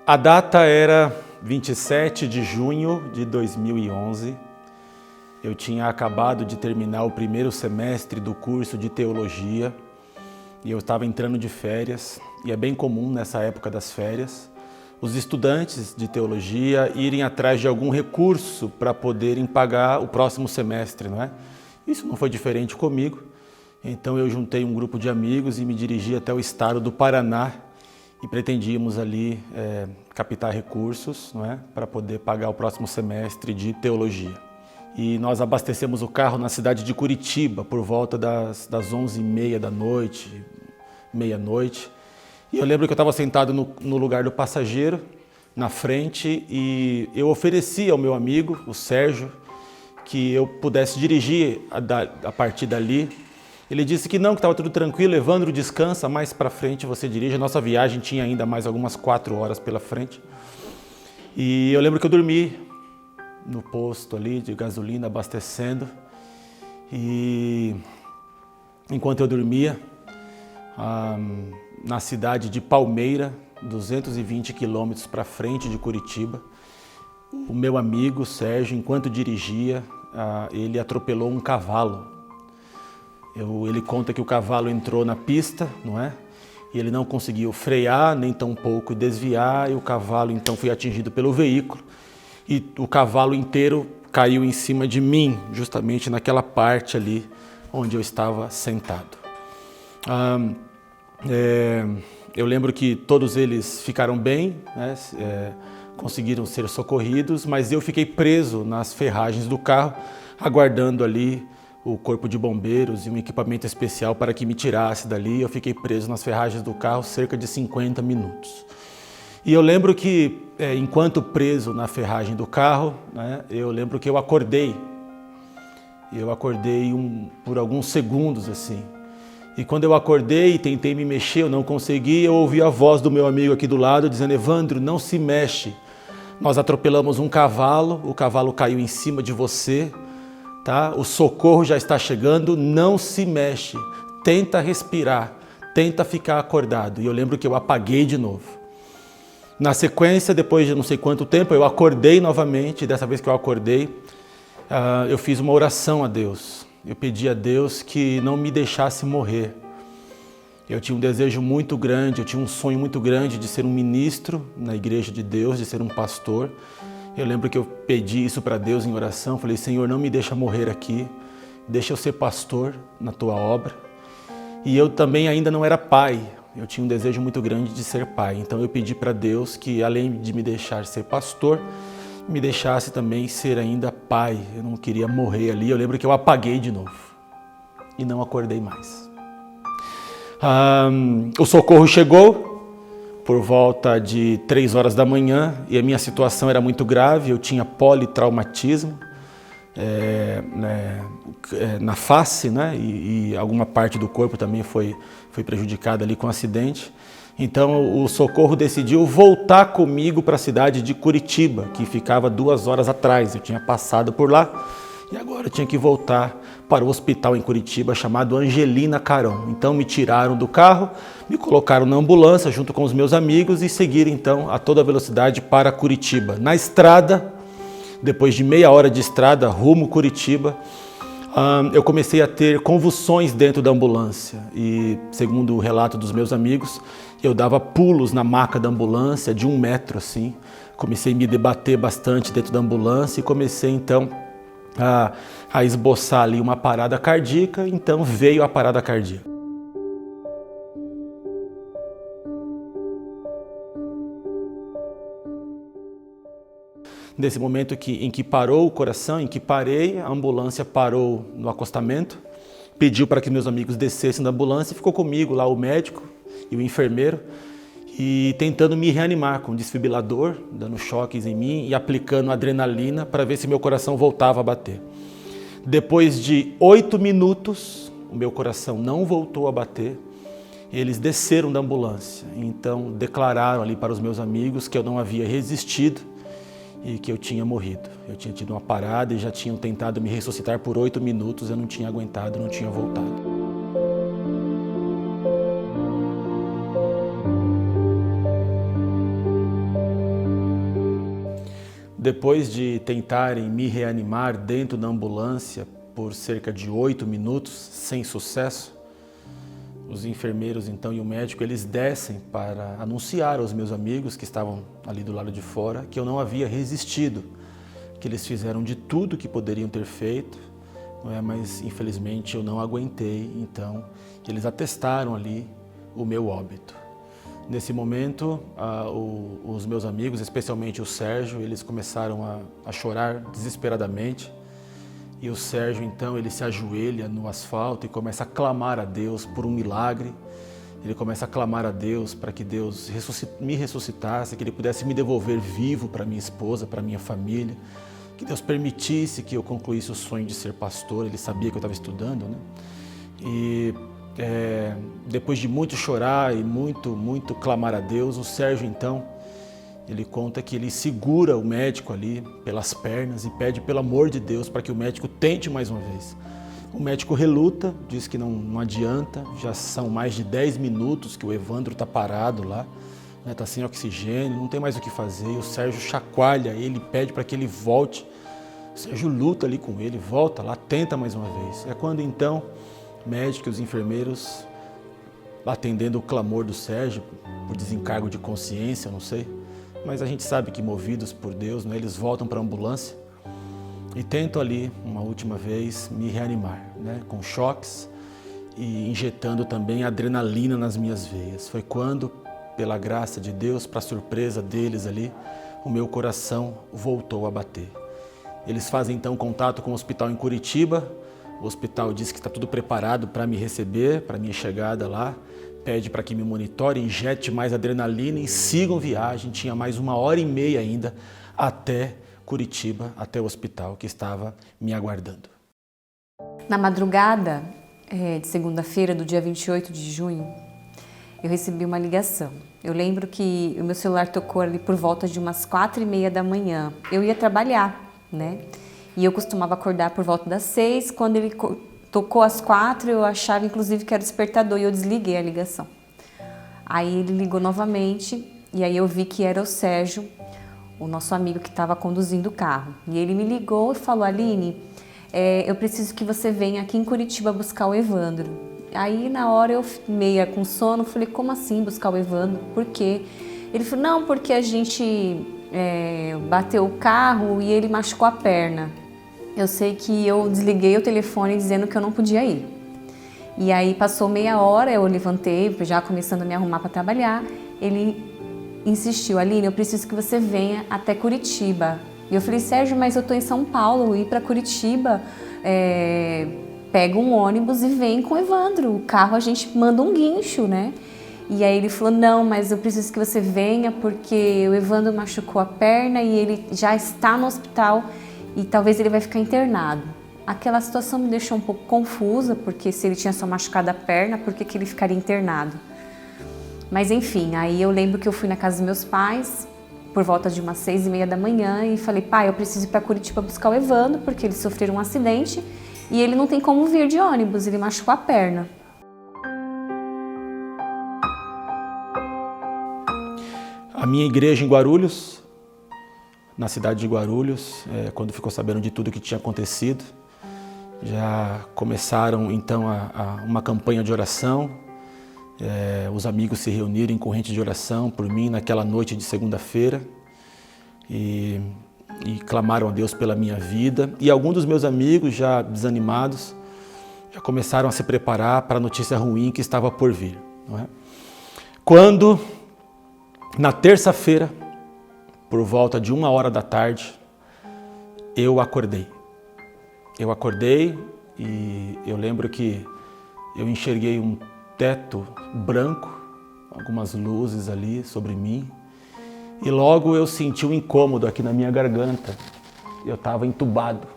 A data era 27 de junho de 2011. Eu tinha acabado de terminar o primeiro semestre do curso de teologia e eu estava entrando de férias, e é bem comum nessa época das férias os estudantes de teologia irem atrás de algum recurso para poderem pagar o próximo semestre, não é? Isso não foi diferente comigo, então eu juntei um grupo de amigos e me dirigi até o estado do Paraná e pretendíamos ali captar recursos, não é, para poder pagar o próximo semestre de teologia. E nós abastecemos o carro na cidade de Curitiba por volta das 11h30 da noite, meia-noite. E eu lembro que eu estava sentado no lugar do passageiro, na frente, e eu ofereci ao meu amigo, o Sérgio, que eu pudesse dirigir a partir dali. Ele disse que não, que estava tudo tranquilo. Evandro, descansa, mais para frente você dirige. A nossa viagem tinha ainda mais algumas 4 horas pela frente. E eu lembro que eu dormi no posto ali de gasolina, abastecendo. E enquanto eu dormia, na cidade de Palmeira, 220 quilômetros para frente de Curitiba, o meu amigo Sérgio, enquanto dirigia, ele atropelou um cavalo. Ele conta que o cavalo entrou na pista, não é? E ele não conseguiu frear, nem tampouco desviar, e o cavalo então foi atingido pelo veículo. E o cavalo inteiro caiu em cima de mim, justamente naquela parte ali onde eu estava sentado. Eu lembro que todos eles ficaram bem, né? Conseguiram ser socorridos, mas eu fiquei preso nas ferragens do carro, aguardando ali o corpo de bombeiros e um equipamento especial para que me tirasse dali. Eu fiquei preso nas ferragens do carro cerca de 50 minutos. E eu lembro que, enquanto preso na ferragem do carro, né, eu lembro que eu acordei. Eu acordei por alguns segundos assim. E quando eu acordei e tentei me mexer, eu não consegui, eu ouvi a voz do meu amigo aqui do lado dizendo: Evandro, não se mexe. Nós atropelamos um cavalo, o cavalo caiu em cima de você. Tá? O socorro já está chegando, não se mexe, tenta respirar, tenta ficar acordado. E eu lembro que eu apaguei de novo. Na sequência, depois de não sei quanto tempo, eu acordei novamente. Dessa vez que eu acordei, eu fiz uma oração a Deus. Eu pedi a Deus que não me deixasse morrer. Eu tinha um desejo muito grande, eu tinha um sonho muito grande de ser um ministro na igreja de Deus, de ser um pastor. Eu lembro que eu pedi isso para Deus em oração, falei: Senhor, não me deixa morrer aqui, deixa eu ser pastor na Tua obra. E eu também ainda não era pai, eu tinha um desejo muito grande de ser pai, então eu pedi para Deus que, além de me deixar ser pastor, me deixasse também ser ainda pai. Eu não queria morrer ali. Eu lembro que eu apaguei de novo e não acordei mais. O socorro chegou por volta de 3 horas da manhã e a minha situação era muito grave. Eu tinha politraumatismo na face, né? E alguma parte do corpo também foi prejudicada ali com o acidente. Então o socorro decidiu voltar comigo para a cidade de Curitiba, que ficava 2 horas atrás. Eu tinha passado por lá e agora eu tinha que voltar para o hospital em Curitiba chamado Angelina Caron. Então me tiraram do carro, me colocaram na ambulância junto com os meus amigos e seguiram então a toda velocidade para Curitiba. Na estrada, depois de meia hora de estrada rumo Curitiba, eu comecei a ter convulsões dentro da ambulância e, segundo o relato dos meus amigos, eu dava pulos na maca da ambulância de 1 metro assim. Comecei a me debater bastante dentro da ambulância e comecei então a esboçar ali uma parada cardíaca. Então veio a parada cardíaca. Nesse momento em que parou o coração, em que parei, a ambulância parou no acostamento, pediu para que meus amigos descessem da ambulância e ficou comigo lá o médico e o enfermeiro, e tentando me reanimar com desfibrilador, dando choques em mim e aplicando adrenalina para ver se meu coração voltava a bater. Depois de 8 minutos, o meu coração não voltou a bater. Eles desceram da ambulância, então declararam ali para os meus amigos que eu não havia resistido e que eu tinha morrido. Eu tinha tido uma parada e já tinham tentado me ressuscitar por 8 minutos, eu não tinha aguentado, não tinha voltado. Depois de tentarem me reanimar dentro da ambulância por cerca de 8 minutos, sem sucesso, os enfermeiros então e o médico, eles descem para anunciar aos meus amigos que estavam ali do lado de fora que eu não havia resistido, que eles fizeram de tudo que poderiam ter feito, não é? Mas infelizmente eu não aguentei, então eles atestaram ali o meu óbito. Nesse momento, os meus amigos, especialmente o Sérgio, eles começaram a chorar desesperadamente. E o Sérgio, então, ele se ajoelha no asfalto e começa a clamar a Deus por um milagre. Ele começa a clamar a Deus para que Deus me ressuscitasse, que Ele pudesse me devolver vivo para minha esposa, para minha família. Que Deus permitisse que eu concluísse o sonho de ser pastor. Ele sabia que eu estava estudando, né? E depois de muito chorar e muito clamar a Deus, o Sérgio então, ele conta que ele segura o médico ali pelas pernas e pede pelo amor de Deus para que o médico tente mais uma vez. O médico reluta, diz que não adianta, já são mais de 10 minutos que o Evandro está parado lá, né, está sem oxigênio, não tem mais o que fazer, e o Sérgio chacoalha ele, pede para que ele volte. O Sérgio luta ali com ele, volta lá, tenta mais uma vez. É quando então o médico e os enfermeiros, atendendo o clamor do Sérgio, por desencargo de consciência, não sei, mas a gente sabe que movidos por Deus, né, eles voltam para a ambulância e tentam ali, uma última vez, me reanimar, né, com choques e injetando também adrenalina nas minhas veias. Foi quando, pela graça de Deus, para surpresa deles ali, o meu coração voltou a bater. Eles fazem então contato com o hospital em Curitiba. O hospital diz que está tudo preparado para me receber, para minha chegada lá. Pede para que me monitore, injete mais adrenalina e sigam viagem. Tinha mais 1h30 ainda até Curitiba, até o hospital que estava me aguardando. Na madrugada de segunda-feira, do dia 28 de junho, eu recebi uma ligação. Eu lembro que o meu celular tocou ali por volta de umas 4h30 da manhã. Eu ia trabalhar, né? E eu costumava acordar por volta das 6. Quando ele tocou às 4, eu achava inclusive que era despertador e eu desliguei a ligação. Aí ele ligou novamente e aí eu vi que era o Sérgio, o nosso amigo que estava conduzindo o carro. E ele me ligou e falou: Aline, eu preciso que você venha aqui em Curitiba buscar o Evandro. Aí na hora eu, meia com sono, falei: como assim buscar o Evandro? Por quê? Ele falou: não, porque a gente bateu o carro e ele machucou a perna. Eu sei que eu desliguei o telefone dizendo que eu não podia ir. E aí passou meia hora, eu levantei, já começando a me arrumar para trabalhar. Ele insistiu: Aline, eu preciso que você venha até Curitiba. E eu falei: Sérgio, mas eu tô em São Paulo, ir para Curitiba, pega um ônibus e vem com o Evandro. O carro a gente manda um guincho, né? E aí ele falou: não, mas eu preciso que você venha porque o Evandro machucou a perna e ele já está no hospital e talvez ele vai ficar internado. Aquela situação me deixou um pouco confusa, porque se ele tinha só machucado a perna, por que ele ficaria internado? Mas enfim, aí eu lembro que eu fui na casa dos meus pais, por volta de umas 6h30 da manhã, e falei: pai, eu preciso ir para Curitiba buscar o Evandro, porque ele sofreu um acidente e ele não tem como vir de ônibus, ele machucou a perna. A minha igreja em Guarulhos, na cidade de Guarulhos, quando ficou sabendo de tudo que tinha acontecido, já começaram então uma campanha de oração. Os amigos se reuniram em corrente de oração por mim naquela noite de segunda-feira e clamaram a Deus pela minha vida. E alguns dos meus amigos, já desanimados, já começaram a se preparar para a notícia ruim que estava por vir, não é? Quando, na terça-feira, por volta de 1h da tarde, eu acordei. Eu acordei e eu lembro que eu enxerguei um teto branco, algumas luzes ali sobre mim, e logo eu senti um incômodo aqui na minha garganta. Eu estava entubado.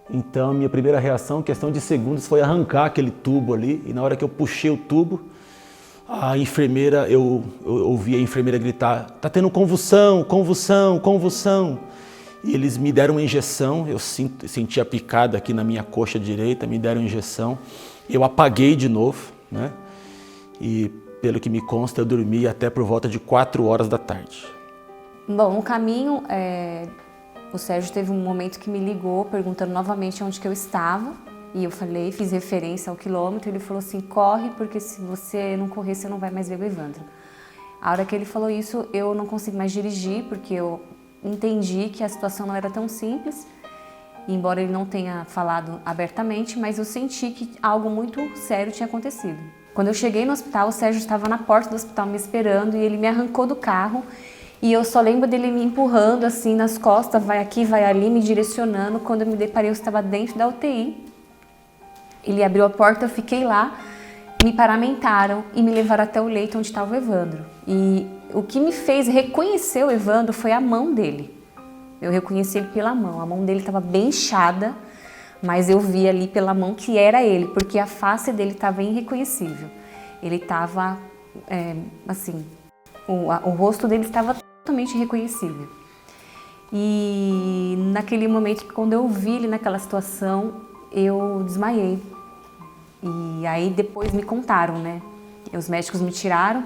Então minha primeira reação, questão de segundos, foi arrancar aquele tubo ali, e na hora que eu puxei o tubo, a enfermeira, eu ouvi a enfermeira gritar, tá tendo convulsão, convulsão, convulsão. E eles me deram uma injeção, eu senti a picada aqui na minha coxa direita, me deram injeção. Eu apaguei de novo, né? E pelo que me consta, eu dormi até por volta de 4 horas da tarde. Bom, no caminho, o Sérgio teve um momento que me ligou perguntando novamente onde que eu estava. E eu falei, fiz referência ao quilômetro, ele falou assim, corre, porque se você não correr, você não vai mais ver o Evandro. A hora que ele falou isso, eu não consegui mais dirigir, porque eu entendi que a situação não era tão simples, embora ele não tenha falado abertamente, mas eu senti que algo muito sério tinha acontecido. Quando eu cheguei no hospital, o Sérgio estava na porta do hospital me esperando e ele me arrancou do carro e eu só lembro dele me empurrando assim nas costas, vai aqui, vai ali, me direcionando. Quando eu me deparei, eu estava dentro da UTI. Ele abriu a porta, eu fiquei lá, me paramentaram e me levaram até o leito onde estava o Evandro. E o que me fez reconhecer o Evandro foi a mão dele. Eu reconheci ele pela mão. A mão dele estava bem inchada, mas eu vi ali pela mão que era ele, porque a face dele estava irreconhecível. Ele estava, assim, o rosto dele estava totalmente irreconhecível. E naquele momento, quando eu vi ele naquela situação, eu desmaiei. E aí depois me contaram, né? Os médicos me tiraram.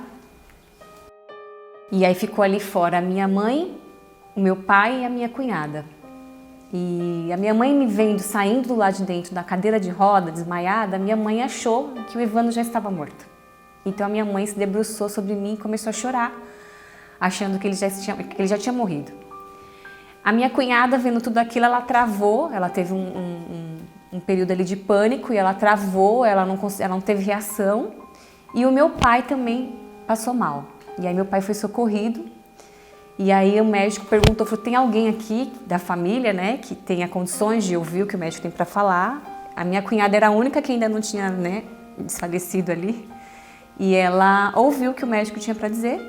E aí ficou ali fora a minha mãe, o meu pai e a minha cunhada. E a minha mãe me vendo saindo do lado de dentro da cadeira de roda, desmaiada, a minha mãe achou que o Evandro já estava morto. Então a minha mãe se debruçou sobre mim e começou a chorar, achando que ele já tinha morrido. A minha cunhada, vendo tudo aquilo, ela travou, ela teve um período ali de pânico e ela travou, ela não teve reação. E o meu pai também passou mal. E aí meu pai foi socorrido. E aí o médico perguntou, falou, tem alguém aqui da família, né, que tenha condições de ouvir o que o médico tem para falar? A minha cunhada era a única que ainda não tinha, né, desfalecido ali. E ela ouviu o que o médico tinha para dizer.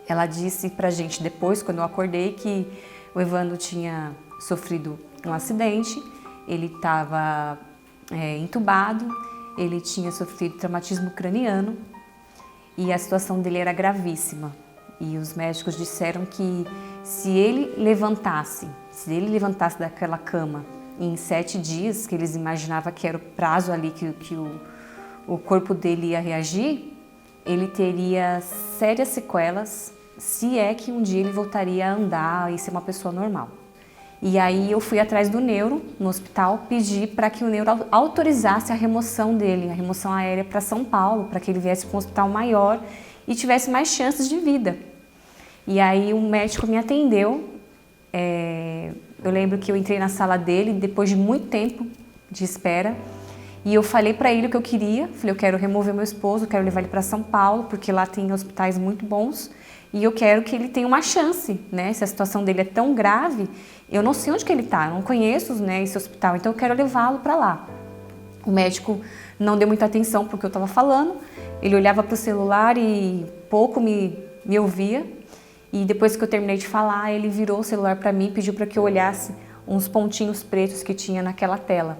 Ela disse pra gente depois, quando eu acordei, que o Evandro tinha sofrido um acidente, ele estava entubado, ele tinha sofrido traumatismo craniano e a situação dele era gravíssima. E os médicos disseram que se ele levantasse daquela cama em 7 dias, que eles imaginavam que era o prazo ali que o corpo dele ia reagir, ele teria sérias sequelas, se é que um dia ele voltaria a andar e ser uma pessoa normal. E aí eu fui atrás do neuro no hospital, pedi para que o neuro autorizasse a remoção dele, a remoção aérea para São Paulo, para que ele viesse para um hospital maior e tivesse mais chances de vida. E aí o médico me atendeu, eu lembro que eu entrei na sala dele depois de muito tempo de espera e eu falei para ele o que eu queria, falei, eu quero remover meu esposo, eu quero levar ele para São Paulo, porque lá tem hospitais muito bons e eu quero que ele tenha uma chance, né? Se a situação dele é tão grave, eu não sei onde que ele está, eu não conheço, né, esse hospital, então eu quero levá-lo para lá. O médico não deu muita atenção para o que eu estava falando, ele olhava para o celular e pouco me ouvia. E depois que eu terminei de falar, ele virou o celular para mim e pediu para que eu olhasse uns pontinhos pretos que tinha naquela tela.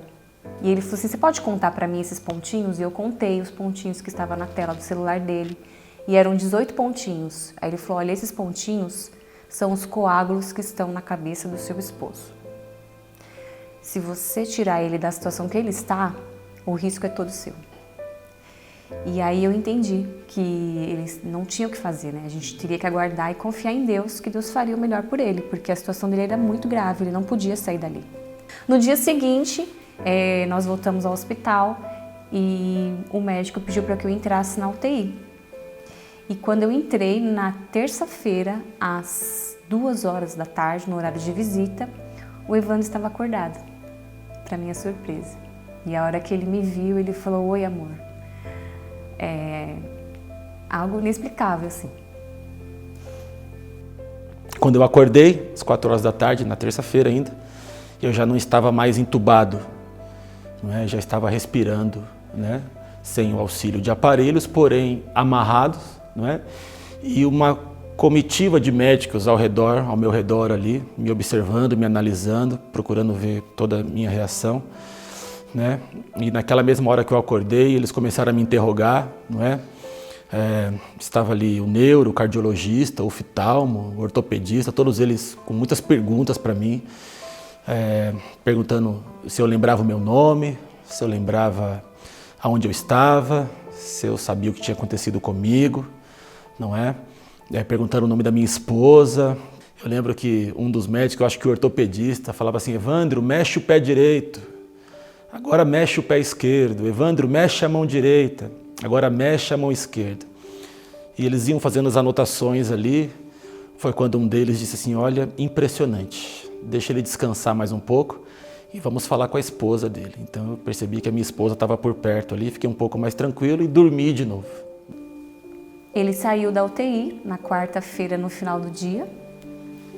E ele falou assim, você pode contar para mim esses pontinhos? E eu contei os pontinhos que estavam na tela do celular dele. E eram 18 pontinhos. Aí ele falou, olha, esses pontinhos são os coágulos que estão na cabeça do seu esposo. Se você tirar ele da situação que ele está, o risco é todo seu. E aí eu entendi que eles não tinham o que fazer, né? A gente teria que aguardar e confiar em Deus, que Deus faria o melhor por ele, porque a situação dele era muito grave, ele não podia sair dali. No dia seguinte, nós voltamos ao hospital e o médico pediu para que eu entrasse na UTI. E quando eu entrei na terça-feira, às 2 horas da tarde, no horário de visita, o Evandro estava acordado, para minha surpresa. E a hora que ele me viu, ele falou, oi amor. Algo inexplicável, assim. Quando eu acordei, às 4 horas da tarde, na terça-feira ainda, eu já não estava mais entubado, né? Já estava respirando, né? Sem o auxílio de aparelhos, porém amarrados, né? E uma comitiva de médicos ao meu redor ali, me observando, me analisando, procurando ver toda a minha reação, né? E naquela mesma hora que eu acordei, eles começaram a me interrogar, não é? Estava ali o neuro, o cardiologista, o oftalmo, o ortopedista, todos eles com muitas perguntas para mim, perguntando se eu lembrava o meu nome, se eu lembrava aonde eu estava, se eu sabia o que tinha acontecido comigo, não é? Perguntando o nome da minha esposa. Eu lembro que um dos médicos, eu acho que o ortopedista, falava assim: Evandro, mexe o pé direito, agora mexe o pé esquerdo. Evandro, mexe a mão direita, agora mexe a mão esquerda. E eles iam fazendo as anotações ali. Foi quando um deles disse assim: olha, impressionante, deixa ele descansar mais um pouco e vamos falar com a esposa dele. Então eu percebi que a minha esposa estava por perto ali, fiquei um pouco mais tranquilo e dormi de novo. Ele saiu da UTI na quarta-feira, no final do dia,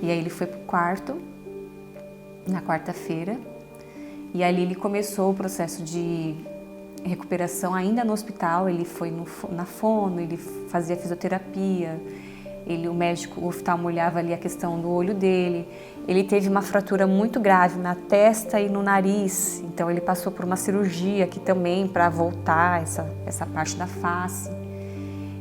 e aí ele foi para o quarto na quarta-feira, e ali ele começou o processo de recuperação ainda no hospital. Ele foi na fono, ele fazia fisioterapia, o médico, o oftalmo, olhava ali a questão do olho dele. Ele teve uma fratura muito grave na testa e no nariz, então ele passou por uma cirurgia aqui também para voltar essa parte da face.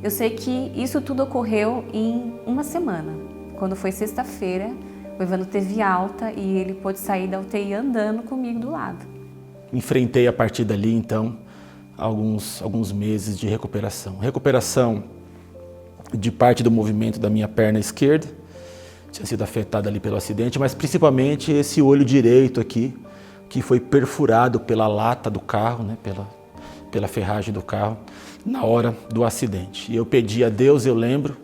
Eu sei que isso tudo ocorreu em uma semana. Quando foi sexta-feira, o Evandro teve alta e ele pôde sair da UTI andando comigo do lado. Enfrentei a partir dali, então, alguns meses de recuperação. Recuperação de parte do movimento da minha perna esquerda, tinha sido afetada ali pelo acidente, mas principalmente esse olho direito aqui, que foi perfurado pela lata do carro, né, pela ferragem do carro, na hora do acidente. E eu pedi a Deus, eu lembro,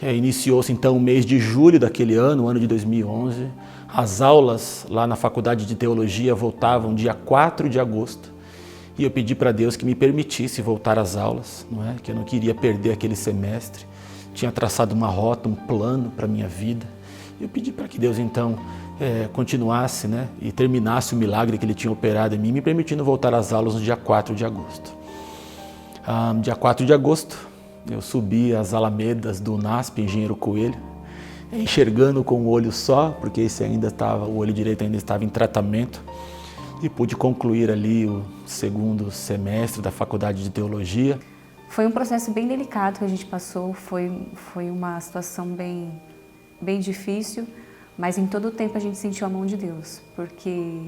iniciou-se então o mês de julho daquele ano, o ano de 2011, as aulas lá na Faculdade de Teologia voltavam dia 4 de agosto, e eu pedi para Deus que me permitisse voltar às aulas, não é? Que eu não queria perder aquele semestre. Tinha traçado uma rota, um plano para a minha vida. Eu pedi para que Deus então continuasse, né, e terminasse o milagre que Ele tinha operado em mim, me permitindo voltar às aulas no dia 4 de agosto. Dia 4 de agosto, eu subi as alamedas do UNASP, Engenheiro Coelho, enxergando com o olho só, porque o olho direito ainda estava em tratamento, e pude concluir ali o segundo semestre da Faculdade de Teologia. Foi um processo bem delicado que a gente passou, foi uma situação bem difícil, mas em todo o tempo a gente sentiu a mão de Deus, porque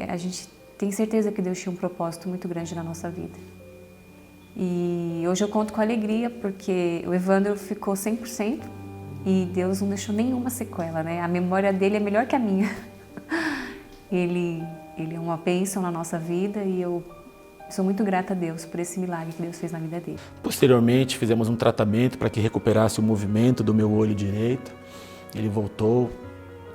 a gente tem certeza que Deus tinha um propósito muito grande na nossa vida. E hoje eu conto com alegria, porque o Evandro ficou 100% e Deus não deixou nenhuma sequela, né? A memória dele é melhor que a minha. Ele é uma bênção na nossa vida e eu sou muito grata a Deus por esse milagre que Deus fez na vida dele. Posteriormente, fizemos um tratamento para que recuperasse o movimento do meu olho direito. Ele voltou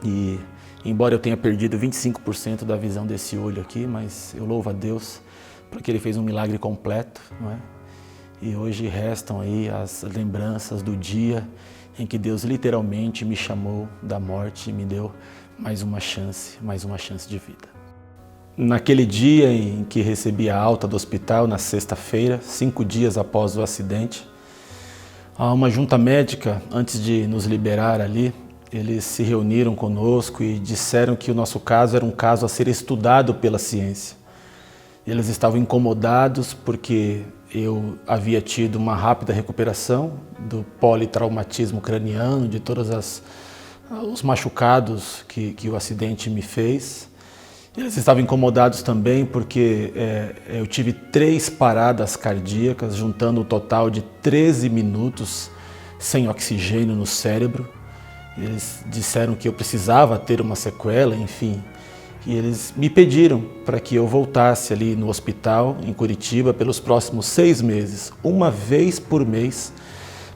e, embora eu tenha perdido 25% da visão desse olho aqui, mas eu louvo a Deus porque Ele fez um milagre completo, não é? E hoje restam aí as lembranças do dia em que Deus literalmente me chamou da morte e me deu mais uma chance de vida. Naquele dia em que recebi a alta do hospital, na sexta-feira, 5 dias após o acidente, uma junta médica, antes de nos liberar ali, eles se reuniram conosco e disseram que o nosso caso era um caso a ser estudado pela ciência. Eles estavam incomodados porque eu havia tido uma rápida recuperação do politraumatismo craniano, de todos os machucados que o acidente me fez. Eles estavam incomodados também porque eu tive 3 paradas cardíacas, juntando um total de 13 minutos sem oxigênio no cérebro. Eles disseram que eu precisava ter uma sequela, enfim. E eles me pediram para que eu voltasse ali no hospital, em Curitiba, pelos próximos 6 meses, uma vez por mês,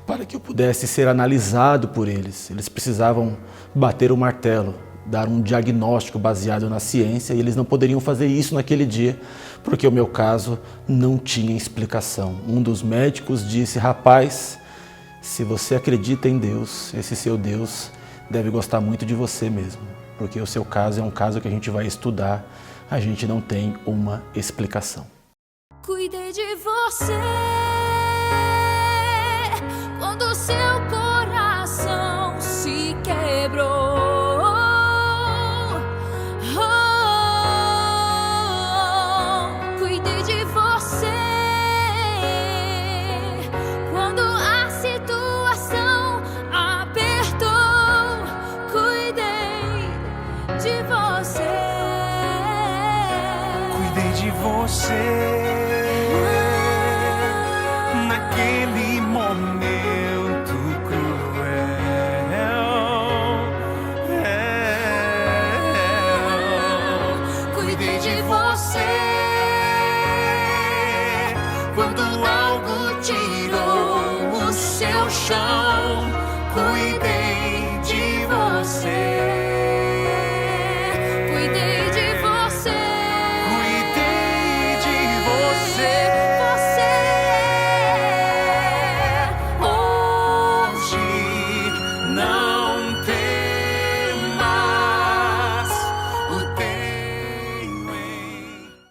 para que eu pudesse ser analisado por eles. Eles precisavam bater o martelo, dar um diagnóstico baseado na ciência, e eles não poderiam fazer isso naquele dia, porque o meu caso não tinha explicação. Um dos médicos disse: rapaz, se você acredita em Deus, esse seu Deus deve gostar muito de você mesmo, porque o seu caso é um caso que a gente vai estudar, a gente não tem uma explicação. Cuidei de você quando seu coração se quebrou. cuidei de você naquele momento cruel. Cuidei de você quando algo tirou o seu chão. Cuidei de você